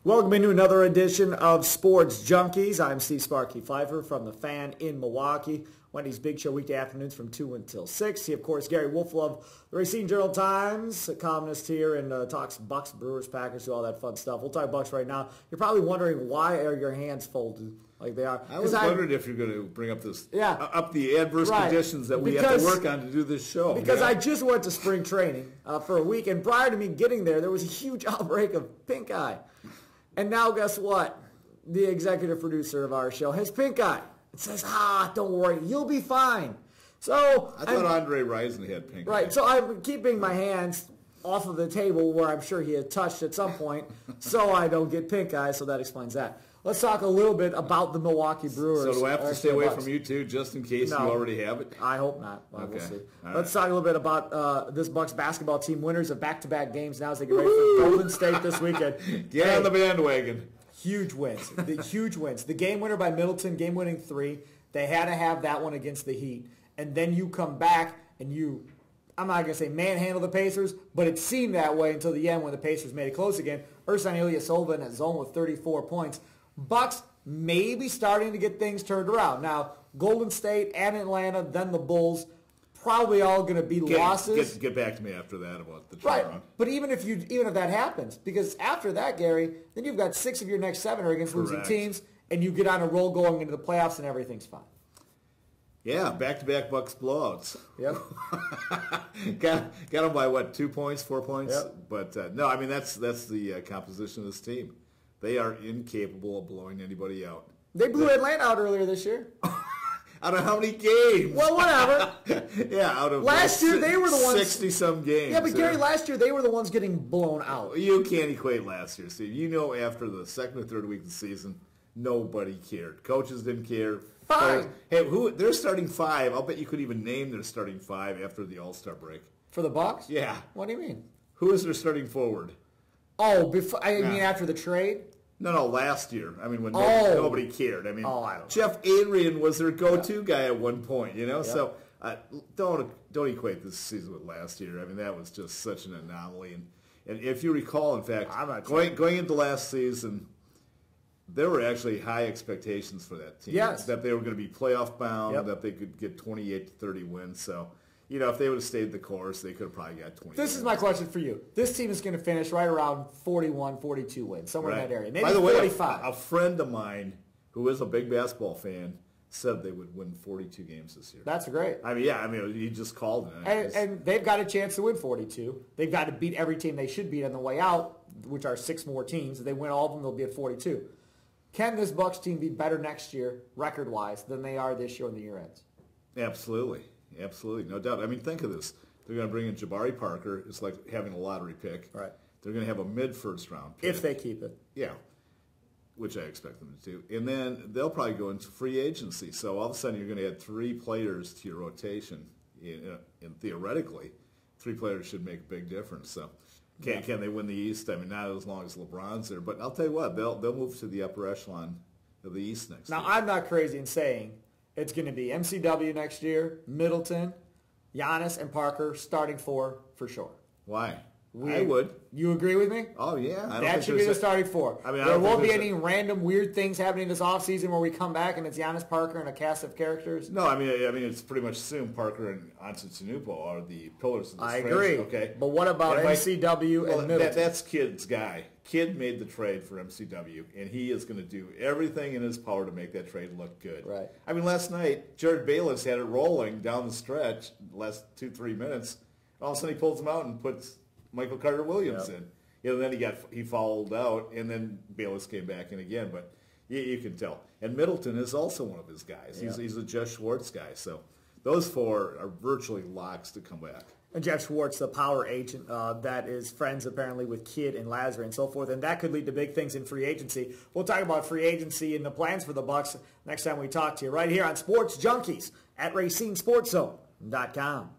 Welcome into another edition of Sports Junkies. I'm Sparky Fifer from The Fan in Milwaukee. Wendy's Big Show weekday afternoons from 2 until 6. He, of course, Gery Woelfel of the Racine Journal-Times, a columnist here, and talks Bucks, Brewers, Packers, do all that fun stuff. We'll talk Bucks right now. You're probably wondering, why are your hands folded like they are? I was wondering if you're going to bring up this, yeah, up the adverse conditions that we have to work on to do this show. Because I just went to spring training for a week, and prior to me getting there was a huge outbreak of pink eye. And now guess what? The executive producer of our show has pink eye. It says, don't worry, you'll be fine. So I thought Andre Rison had pink eye. Right, so I'm keeping my hands off of the table where I'm sure he had touched at some point so I don't get pink eye, so that explains that. Let's talk a little bit about the Milwaukee Brewers. So do I have to stay away from you too, just in case you already have it? I hope not. Well, we'll see. Let's talk a little bit about this Bucks basketball team, winners of back-to-back games now as they get ready for Golden State this weekend. Get on the bandwagon. Huge wins. Huge wins. The game winner by Middleton, game-winning 3. They had to have that one against the Heat. And then you come back and I'm not going to say manhandle the Pacers, but it seemed that way until the end when the Pacers made it close again. Ersan Ilyasova in that zone with 34 points. Bucks maybe starting to get things turned around. Now, Golden State and Atlanta, then the Bulls, probably all going to be losses. Get back to me after that about the right. turnaround. But even if that happens, because after that, Gary, then you've got 6 of your next 7 are against losing teams, and you get on a roll going into the playoffs, and everything's fine. Yeah, back-to-back Bucks blowouts. Yep. got them by, what, 2 points, 4 points? Yep. But, no, I mean, that's the composition of this team. They are incapable of blowing anybody out. They blew Atlanta out earlier this year. Out of how many games? Well, whatever. Yeah, out of last year they were the ones 60-some games. Yeah, but Gary, last year they were the ones getting blown out. You can't equate last year, Steve. You know, after the second or third week of the season, nobody cared. Coaches didn't care. Fine. Hey, they're starting 5. I'll bet you could even name their starting 5 after the All-Star break. For the Bucks? Yeah. What do you mean? Who is their starting forward? Oh, I mean after the trade? No, last year. I mean, when nobody cared. I mean, I don't Jeff Adrian was their go-to guy at one point, you know? Yep. So don't equate this season with last year. I mean, that was just such an anomaly. And if you recall, in fact, going into last season, there were actually high expectations for that team. Yes. That they were going to be playoff bound, Yep. that they could get 28 to 30 wins. So, you know, if they would have stayed the course, they could have probably got 20 This wins. is my question for you. This team is going to finish right around 41, 42 wins, somewhere in that area. Maybe By the way, 45. a friend of mine who is a big basketball fan said they would win 42 games this year. That's great. I mean, he just called it. And they've got a chance to win 42. They've got to beat every team they should beat on the way out, which are 6 more teams. If they win all of them, they'll be at 42. Can this Bucks team be better next year, record-wise, than they are this year when the year ends? Absolutely. Absolutely. No doubt. I mean, think of this. They're going to bring in Jabari Parker. It's like having a lottery pick. Right. They're going to have a mid-first round pick. If they keep it. Yeah, which I expect them to do. And then they'll probably go into free agency. So all of a sudden you're going to add 3 players to your rotation. And theoretically, 3 players should make a big difference. So can they win the East? I mean, not as long as LeBron's there. But I'll tell you what, they'll move to the upper echelon of the East next year. Now, I'm not crazy in saying it's going to be MCW next year, Middleton, Giannis, and Parker starting 4 for sure. Why? I would. You agree with me? Oh, yeah. That should be the starting 4. I mean, there won't be any random weird things happening this offseason where we come back and it's Giannis, Parker, and a cast of characters. No, I mean it's pretty much assumed Parker and Antetokounmpo are the pillars of this I franchise. agree. Okay. But what about MCW and Middleton? That's Kid's guy. Kid made the trade for MCW, and he is going to do everything in his power to make that trade look good. Right. I mean, last night, Jared Bayless had it rolling down the stretch, the last 2-3 minutes. All of a sudden, he pulls him out and puts Michael Carter-Williams in. You know, then he fouled out, and then Bayless came back in again. But you can tell. And Middleton is also one of his guys. He's a Jeff Schwartz guy. So those 4 are virtually locks to come back. And Jeff Schwartz, the power agent that is friends apparently with Kidd and Lazary and so forth, and that could lead to big things in free agency. We'll talk about free agency and the plans for the Bucks next time we talk to you right here on Sports Junkies at RacineSportsZone.com.